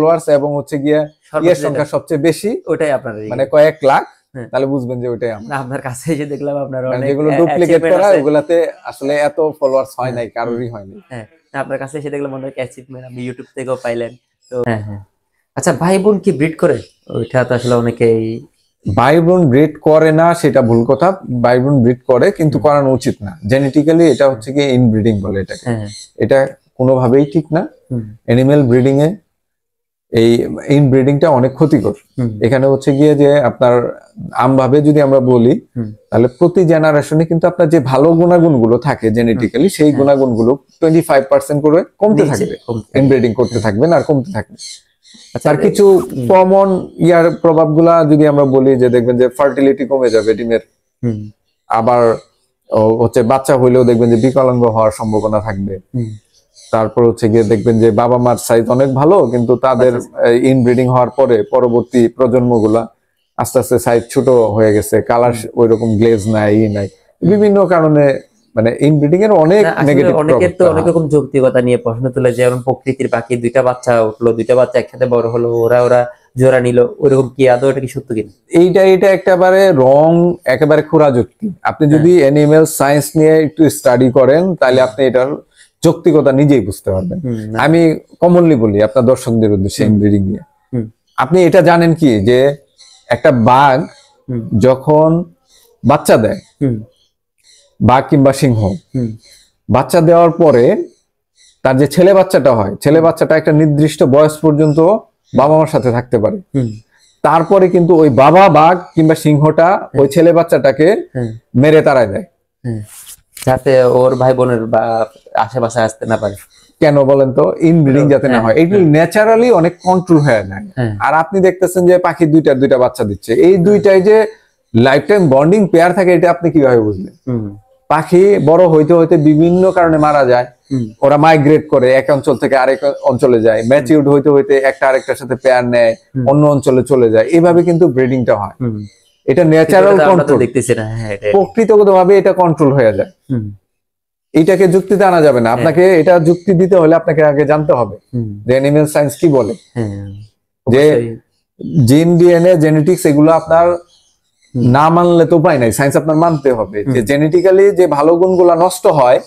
Followers এবং হচ্ছে গিয়ে ইয়ের সংখ্যা সবচেয়ে বেশি, ওটাই আপনার মানে কয়েক লাখ, তাহলে বুঝবেন যে ওইটাই আমরা। আপনার কাছে এসে দেখলাম আপনার অনেক যেগুলো ডুপ্লিকেট করা ওগুলাতে আসলে এত ফলোয়ার্স হয় নাই, কারোরই হয়নি। হ্যাঁ, আপনার কাছে এসে দেখলাম অনেক অ্যাচিভমেন্ট আপনি ইউটিউব থেকেও পাইলেন। তো হ্যাঁ হ্যাঁ, আচ্ছা ভাই বোন কি ব্রিড করে? ওইটা তো আসলে অনেকেই ভাই বোন ব্রিড করে না, সেটা ভুল কথা। ভাই বোন ব্রিড করে, কিন্তু করানো উচিত না। জেনেটিক্যালি এটা হচ্ছে কি ইনব্রিডিং বলে এটাকে। এটা কোনোভাবেই ঠিক না। অ্যানিমেল ব্রিডিং এ এই ইনব্রিডিংটা অনেক ক্ষতিকর। এখানে হচ্ছে গিয়ে যে আপনার আমভাবে যদি আমরা বলি, তাহলে প্রতি জেনারেশনে কিন্তু আপনার যে ভালো গুণাগুণগুলো থাকে জেনেটিক্যালি, সেই গুণাগুণগুলো 25% করে কমতে থাকবে, ইনব্রিডিং করতে থাকবেন আর কমতে থাকবে। তার কিছু কমন ইয়ার প্রভাবগুলা যদি আমরা বলি, যে দেখবেন যে ফার্টিলিটি কমে যাবে ডিমের, আবার হচ্ছে বাচ্চা হইলেও দেখবেন যে বিকলাঙ্গ হওয়ার সম্ভাবনা থাকবে। তারপর হচ্ছে গিয়ে দেখবেন যে বাবা মার সাইজ অনেক ভালো, কিন্তু তাদের ইনব্রিডিং হওয়ার পরে পরবর্তী প্রজন্মগুলা আস্তে আস্তে সাইজ ছোট হয়ে গেছে, কালার ওইরকম গ্লেজ নাই, নাই, বিভিন্ন কারণে। মানে ইনব্রিডিং এর অনেক নেগেটিভ, অনেকের তো অনেক রকম যৌক্তিকতা নিয়ে প্রশ্ন তুলে, যেমন প্রকৃতির পাখি দুইটা বাচ্চা উঠলো, দুইটা বাচ্চা একসাথে বড় হলো, ওরা জোড়া নিল, ওইরকম কি আদৌ এটা কি সত্য কিনা? এটা একেবারে রং, একেবারে খোরা যুক্তি। আপনি যদি অ্যানিমেল সায়েন্স নিয়ে একটু স্টাডি করেন, তাহলে আপনি এটার যৌক্তিকতা নিজেই বুঝতে পারবেন। আমি কমনলি বলি আপনার দর্শকদের উদ্দেশ্যে ইনব্রিডিং নিয়ে, আপনি এটা জানেন কি যে একটা বাঘ যখন বাচ্চা দেয়, বাঘ কিংবা সিংহ বাচ্চা দেওয়ার পরে তার যে ছেলে বাচ্চাটা হয়, ছেলে বাচ্চাটা একটা নির্দিষ্ট বয়স পর্যন্ত বাবা মার সাথে থাকতে পারে। তারপরে কিন্তু ওই বাবা বাঘ কিংবা সিংহটা ওই ছেলে বাচ্চাটাকে মেরে তাড়ায় দেয়, যাতে ওর ভাই বোনের বা আশেপাশে আসতে না পারে। কেন বলেন তো? ইনব্রিডিং যাতে না হয়। এগুলো ন্যাচারালি অনেক কন্ট্রোল হয়ে যায়। আর আপনি দেখতেছেন যে পাখি দুইটা বাচ্চা দিচ্ছে, এই দুইটাই যে লাইফ টাইম বন্ডিং পেয়ার থাকে, এটা আপনি কিভাবে বুঝলেন? পাখি বড় হইতে হইতে বিভিন্ন কারণে মারা যায়, ওরা মাইগ্রেট করে, এক অঞ্চল থেকে আরেক অঞ্চলে যায়, ম্যাচিউরড হইতে হইতে একটা আরেকটার সাথে পেয়ার নেয়, অন্য অঞ্চলে চলে যায়, এভাবে কিন্তু ব্রিডিংটা হয়। এটা ন্যাচারাল কন্ট্রোল, প্রকৃতিগতভাবে এটা কন্ট্রোল হয়ে যায়। এইটাকে যুক্তিতে আনা যাবে না। আপনাকে এটা যুক্তি দিতে হলে আপনাকে আগে জানতে হবে যে অ্যানিমেল সায়েন্স কি বলে, যে জিন, ডিএনএ, জেনেটিক্স এগুলো আপনার না মানলে তো উপায় নাই। সায়েন্স আপনার মানতে হবে যে জেনেটিক্যালি যে ভালো গুণগুলা নষ্ট হয়,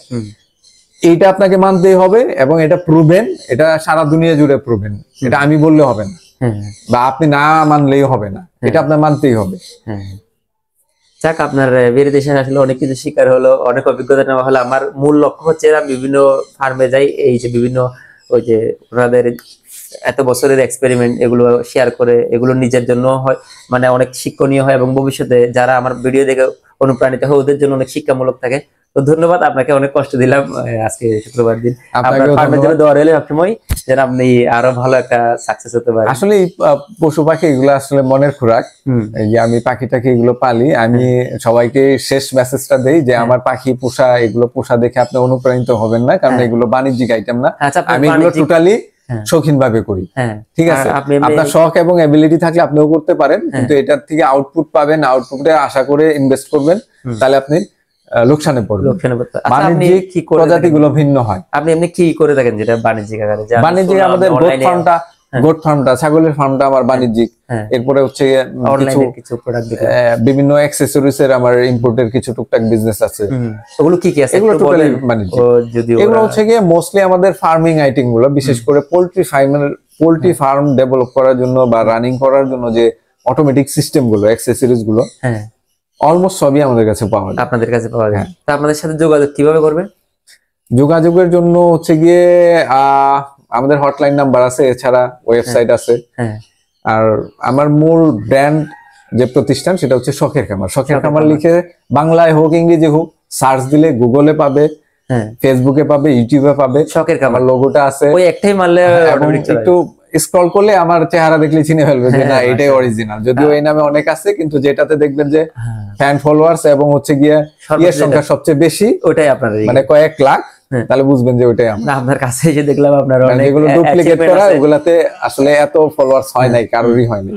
এইটা আপনাকে মানতেই হবে, এবং এটা প্রুভেন, এটা সারা দুনিয়া জুড়ে প্রুভেন। এটা আমি বললে হবে না, বা আপনি না মানলেই হবে না, এটা আপনার মানতেই হবে। যাক, আপনার বিদেশে আসলে অনেক কিছু শিকার হলো, অনেক অভিজ্ঞতা নেওয়া হলো। আমার মূল লক্ষ্য হচ্ছে এরা বিভিন্ন ফার্মে যাই, এই যে বিভিন্ন ওই যে ওনাদের এত বছরের এক্সপেরিমেন্ট এগুলো শেয়ার করে, এগুলো নিজের জন্য হয়, মানে অনেক শিক্ষণীয় হয়, এবং ভবিষ্যতে যারা আমার ভিডিও দেখে অনুপ্রাণিত হয় ওদের জন্য অনেক শিক্ষামূলক থাকে। তো ধন্যবাদ, আপনাকে অনেক কষ্ট দিলাম আজকে শুক্রবার দিন। আপনার ফার্মের জন্য দোয়া রইল সবসময়, যেন আপনি আরো ভালো একটা সাকসেস হতে পারেন। আসলে পশু পাখি এগুলো আসলে মনের খোরাক। এই যে আমি পাখিটাকে এগুলো পালি, আমি সবাইকে শেষ মেসেজটা দেই যে আমার পাখি পোষা, এগুলো পোষা দেখে আপনি অনুপ্রাণিত হবেন না, কারণ এগুলো বাণিজ্যিক আইটেম না। আমি এগুলো টোটালি শৌখিন ভাবে করি। ঠিক আছে, আপনার শখ এবং এবিলিটি থাকলে আপনিও করতে পারেন, কিন্তু এটার থেকে আউটপুট পাবেন, আউটপুটে আশা করে ইনভেস্ট করবেন, তাহলে আপনি লোকসানে পড়বেন। বাণিজ্যিক প্রজাতিগুলো ভিন্ন হয়। আপনি এমনি কি করে থাকেন যেটা বাণিজ্যিক আকারে? বাণিজ্যিক আমাদের গোট ফার্মটা, ছাগলের ফার্মটা আমার বাণিজ্যিক। এরপরে হচ্ছে কিছু প্রোডাক্ট, বিভিন্ন অ্যাকসেসরিজ এর আমার ইম্পোর্টের কিছু টুকটাক বিজনেস আছে। ওগুলো কি কি আছে? এগুলো টোটালি বাণিজ্যিক। এগুলো হচ্ছে গিয়ে মোস্টলি আমাদের ফার্মিং আইটেম গুলো, বিশেষ করে পোল্ট্রি ফার্ম ডেভেলপ করার জন্য বা রানিং করার জন্য যে অটোমেটিক সিস্টেম গুলো, অ্যাকসেসরিজ গুলো, অলমোস্ট সবই আমাদের কাছে পাওয়া যায়। আপনাদের কাছে পাওয়া যায়। তা আপনাদের সাথে যোগাযোগ কিভাবে করবে? যোগাযোগের জন্য হচ্ছে গিয়ে আমাদের হটলাইন নাম্বার আছে, এছাড়া ওয়েবসাইট আছে। আর আমার মূল ব্র্যান্ড যে প্রতিষ্ঠান সেটা হচ্ছে শখের খামার। শখের খামার লিখে বাংলায় হোক ইংরেজি হোক সার্চ দিলে গুগলে পাবে, ফেসবুকে পাবে, ইউটিউবে পাবে। শখের খামার লোগোটা আছে, ওই একটাই মারলে একটু স্ক্রল করলে আমার চেহারা দেখলে চিনে ফেলবে যে না এটাই অরিজিনাল। যদিও এই নামে অনেক আছে, কিন্তু যেটাতে দেখবেন যে ফ্যান ফলোয়ার্স এবং হচ্ছে গিয়ে ইয়ের সংখ্যা সবচেয়ে বেশি, ওটাই আপনার, মানে কয়েক লাখ, তাহলে বুঝবেন যে ওইটাই আমরা। আপনার কাছে এসে দেখলাম আপনার অনেক, যেগুলো ডুপ্লিকেট করা ওগুলাতে আসলে এত ফলোয়ার্স হয় নাই, কারোরই হয়নি।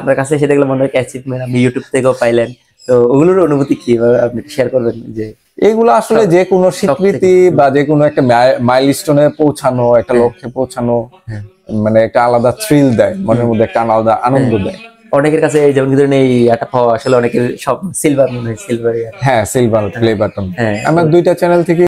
আপনার কাছে এসে দেখলাম অনেক অ্যাচিভমেন্ট আপনি ইউটিউব থেকেও পাইলেন। তো ওগুলোর অনুভূতি কি আপনি শেয়ার করবেন? যে এগুলো আসলে যে কোনো স্বীকৃতি বা যে কোনো একটা মাইলস্টোনে পৌঁছানো, একটা লক্ষ্যে পৌঁছানো, মানে একটা আলাদা থ্রিল দেয়, মনের মধ্যে একটা আলাদা আনন্দ দেয়। অনেকের কাছে এই যেমন ধরেন এই একটা পাওয়া আসলে অনেকের সব সিলভার মনে হয়, সিলভার। হ্যাঁ, সিলভার প্লে বাটন। হ্যাঁ। আমার 2টা চ্যানেল থেকে